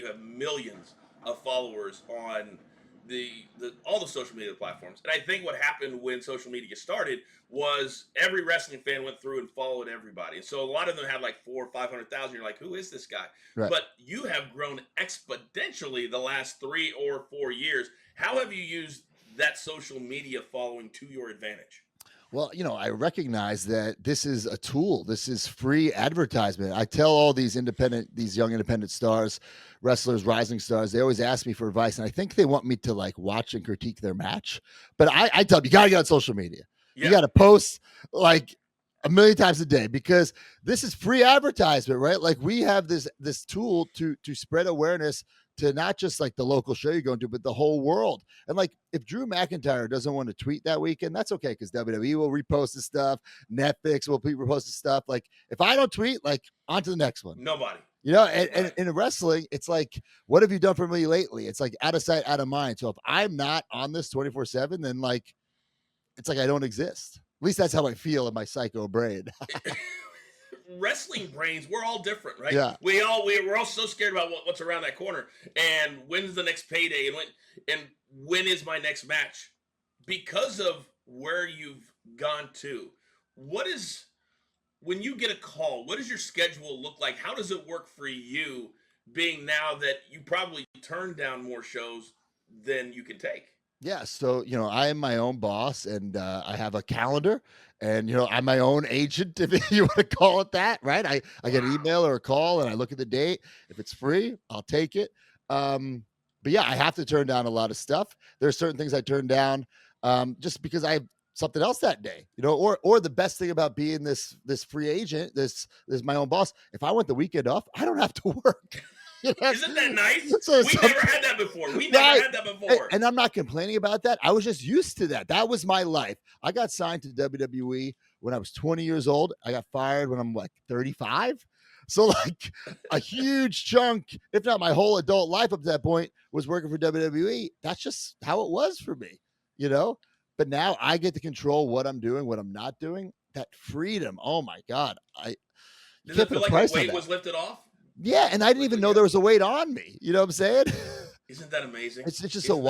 you have millions of followers on the all the social media platforms. And I think what happened when social media started was every wrestling fan went through and followed everybody. And so a lot of them had like 400,000 or 500,000. You're like, who is this guy? Right. But you have grown exponentially the last 3 or 4 years. How have you used that social media following to your advantage? Well, I recognize that this is a tool. This is free advertisement. I tell all these young independent stars, wrestlers, rising stars, they always ask me for advice. And I think they want me to like watch and critique their match. But I tell them, you got to get on social media. You Yeah. got to post like a million times a day because this is free advertisement, right? Like we have this tool to spread awareness to not just like the local show you're going to, but the whole world. And like if Drew McIntyre doesn't want to tweet that weekend, that's okay because WWE will repost the stuff, Netflix will repost the stuff. Like if I don't tweet, like on to the next one. Nobody. And Right. in wrestling, it's like, what have you done for me lately? It's like out of sight, out of mind. So if I'm not on this 24/7, then like it's like I don't exist. At least that's how I feel in my psycho brain. Wrestling brains, we're all different, right? Yeah. We're all so scared about what's around that corner and when's the next payday and when is my next match because of where you've gone to. What is when you get a call, what does your schedule look like? How does it work for you being now that you probably turn down more shows than you can take? Yeah, so I am my own boss, and I have a calendar, and I'm my own agent, if you want to call it that, right? I get an Wow. email or a call, and I look at the date. If it's free, I'll take it. But yeah, I have to turn down a lot of stuff. There are certain things I turn down just because I have something else that day, or the best thing about being this free agent, this my own boss. If I want the weekend off, I don't have to work. Isn't that nice? So We never had that before. We never right. had that before. And I'm not complaining about that. I was just used to that. That was my life. I got signed to WWE when I was 20 years old. I got fired when I'm like 35. So like a huge chunk, if not my whole adult life up to that point, was working for WWE. That's just how it was for me. But now I get to control what I'm doing, what I'm not doing. That freedom. Oh my God. You Does can't it put feel a like price a on weight that. was lifted off? Yeah, and I didn't even know there was a weight on me. You know what I'm saying? Isn't that amazing? It's just so Isn't